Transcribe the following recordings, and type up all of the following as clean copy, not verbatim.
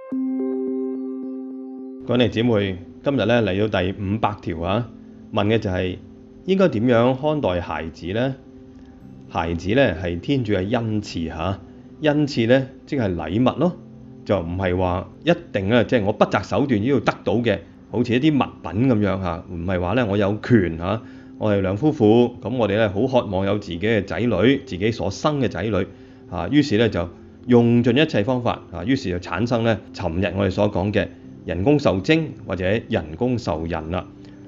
各位姊妹，今日咧嚟到第500條啊，問嘅就係應該點樣看待孩子呢？孩子咧係天主嘅恩賜嚇，恩賜咧即係禮物咯，就唔係話一定咧，即係我不擇手段都要得到嘅，好似一啲物品咁樣嚇，唔係話咧我有權嚇，我係兩夫婦，咁我哋咧好渴望有自己嘅仔女，自己所生嘅仔女嚇，於是咧就用盡一切方法嚇，於是就產生咧尋日我哋所講嘅人工受精或者人工受孕啦。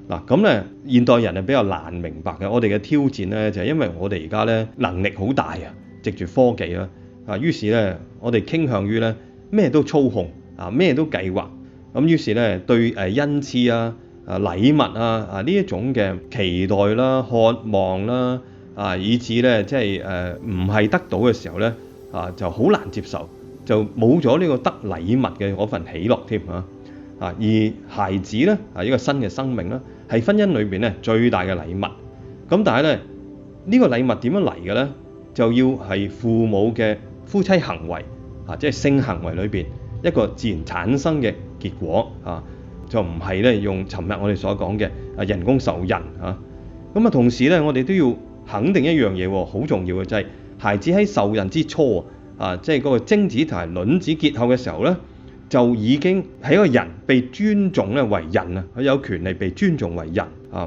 嗱咁咧，現代人係比較難明白嘅。我哋嘅挑戰咧就係因為我哋而家咧能力好大啊，藉住科技啦啊，於是咧我哋傾向於咧咩都操控啊，咩都計劃。咁於是咧對恩賜啊、禮物啊呢一種嘅期待啦、渴望啦啊，以至咧即係唔係得到嘅時候咧啊，就好難接受，就冇咗呢個得禮物嘅嗰份喜樂添啊！而孩子咧一個新嘅生命啦，係婚姻裏邊咧最大嘅禮物。咁但係咧呢個禮物點樣嚟嘅咧？就要係父母嘅夫妻行為即係性行為裏邊一個自然產生嘅結果就唔係咧用尋日我哋所講嘅人工受孕咁啊，同時咧我哋都要肯定一樣嘢喎，好重要嘅就係孩子喺受孕之初即係嗰個精子同埋卵子結合嘅時候咧，就已經係一個人被尊重咧為人啊，佢有權利被尊重為人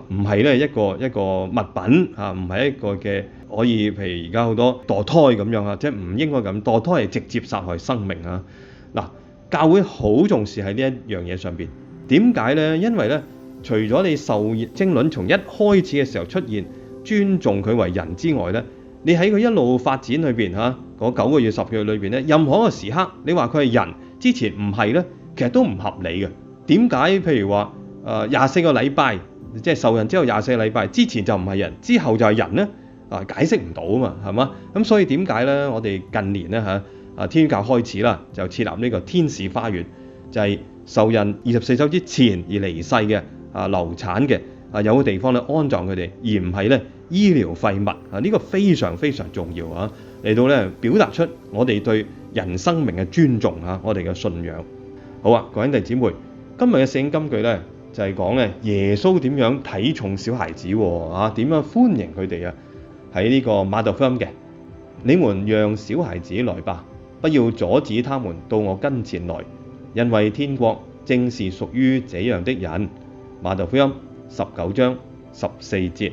唔係咧一個物品唔係一個嘅可以譬如而家好多墮胎咁樣即係唔應該咁，墮胎係直接殺害生命嗱，教會好重視喺呢一樣嘢上邊。點解咧？因為咧，除咗你受精卵從一開始嘅時候出現尊重佢為人之外咧，你喺佢一路發展裏邊嗰9個月10個月裏邊咧，任何一個時刻你話佢係人之前唔係咧，其實都唔合理嘅。點解？譬如話24個禮拜，即係受孕之後24個禮拜之前就唔係人，之後就係人咧解釋唔到啊嘛，係嘛？咁所以點解咧？我哋近年咧天主教開始啦，就設立呢個天使花園，就係受孕24週之前而離世嘅流產嘅有個地方咧安葬佢哋，而唔係咧醫療廢物呢個非常非常重要嚟到咧表達出我哋對人生命嘅尊重我哋嘅信仰。好各位弟兄姊妹，今日嘅聖經金句咧就係講咧耶穌點樣睇重小孩子點樣歡迎佢哋喺呢個馬竇福音嘅，你們讓小孩子來吧，不要阻止他們到我跟前來，因為天國正是屬於這樣的人。馬竇福音19章14節。